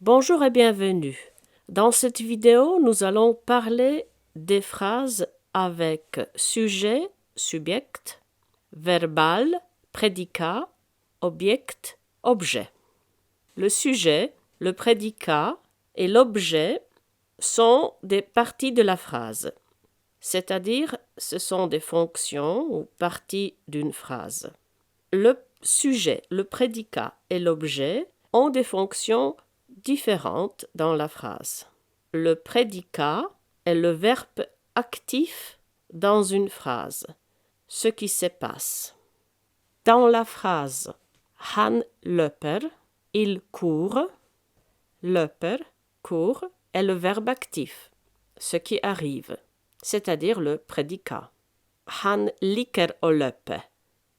Bonjour et bienvenue. Dans cette vidéo, nous allons parler des phrases avec sujet, subject, verbal, prédicat, object, objet. Le sujet, le prédicat et l'objet sont des parties de la phrase, c'est-à-dire ce sont des fonctions ou parties d'une phrase. Le sujet, le prédicat et l'objet ont des fonctions différentes dans la phrase. Le prédicat est le verbe actif dans une phrase, ce qui se passe. Dans la phrase Han löper, il court, löper, court, est le verbe actif, ce qui arrive, c'est-à-dire le prédicat. Han liker å løpe,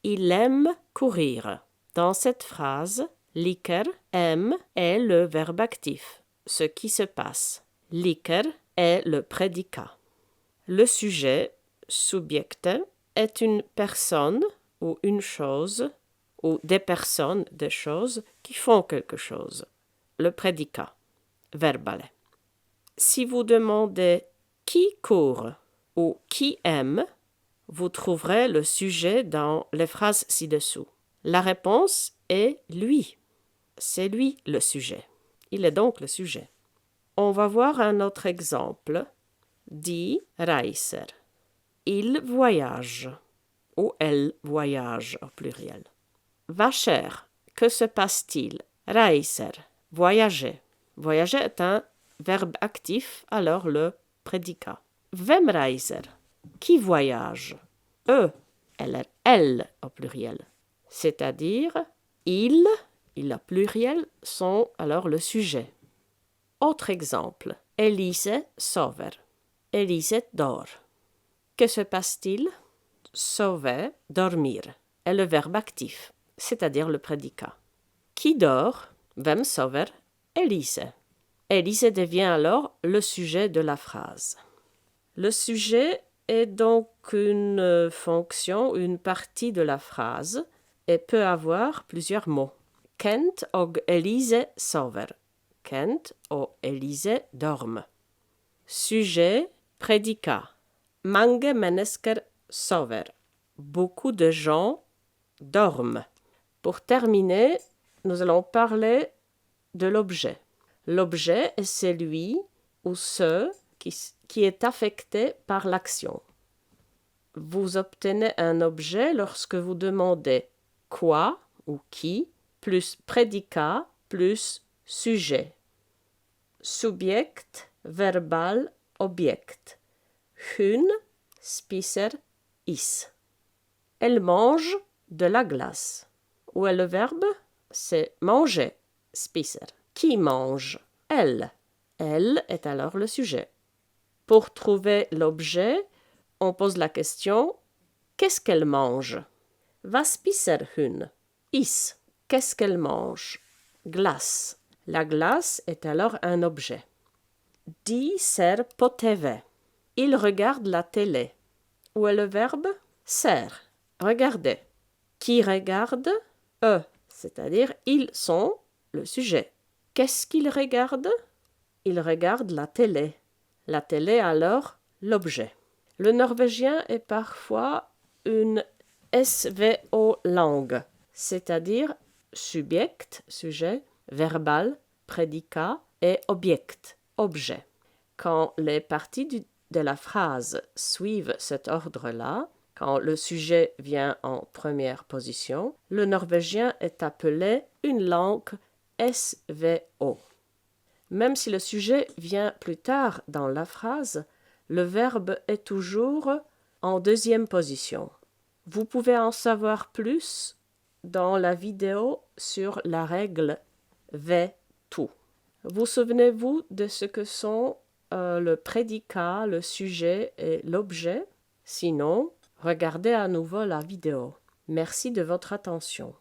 il aime courir. Dans cette phrase, liker, aime, est le verbe actif, ce qui se passe. Liker est le prédicat. Le sujet, subject, est une personne ou une chose, ou des personnes, des choses qui font quelque chose. Le prédicat, verbal. Si vous demandez qui court ou qui aime, vous trouverez le sujet dans les phrases ci-dessous. La réponse est lui. C'est lui le sujet. Il est donc le sujet. On va voir un autre exemple. Die Reiser. Il voyage ou elle voyage au pluriel. Wascher. Que se passe-t-il? Reiser. Voyager. Voyager est un verbe actif, alors le prédicat. Wem Reiser. Qui voyage? Eux, elle au pluriel. C'est-à-dire, il au pluriel, sont alors le sujet. Autre exemple, Elise sover. Elise dort. Que se passe-t-il? Sauver, dormir, est le verbe actif, c'est-à-dire le prédicat. Qui dort? Wem sover? Elise. Elise devient alors le sujet de la phrase. Le sujet est donc une fonction, une partie de la phrase et peut avoir plusieurs mots. Kent og Elise sover. Kent og Elise dorme. Sujet, prédicat. Mange mennesker sover. Beaucoup de gens dorment. Pour terminer, nous allons parler de l'objet. L'objet est celui ou ce qui est affecté par l'action. Vous obtenez un objet lorsque vous demandez quoi ou qui plus prédicat plus sujet. Subject, verbal, object. Hun spiser is. Elle mange de la glace. Où est le verbe? C'est manger, spiser. Qui mange? Elle. Elle est alors le sujet. Pour trouver l'objet, on pose la question « Qu'est-ce qu'elle mange ?» Was spiser hun? Is. Qu'est-ce qu'elle mange? Glace. La glace est alors un objet. Die ser på TV. Il regarde la télé. Où est le verbe? Ser. Regarder. Qui regarde? Eux, c'est-à-dire ils sont le sujet. Qu'est-ce qu'ils regardent? Ils regardent la télé. La télé alors l'objet. Le norvégien est parfois une SVO langue, c'est-à-dire subject, sujet, verbal, prédicat et object, objet. Quand les parties de la phrase suivent cet ordre-là, quand le sujet vient en première position, le norvégien est appelé une langue SVO. Même si le sujet vient plus tard dans la phrase, le verbe est toujours en deuxième position. Vous pouvez en savoir plus dans la vidéo sur la règle V2. Vous souvenez-vous de ce que sont le prédicat, le sujet et l'objet? Sinon, regardez à nouveau la vidéo. Merci de votre attention.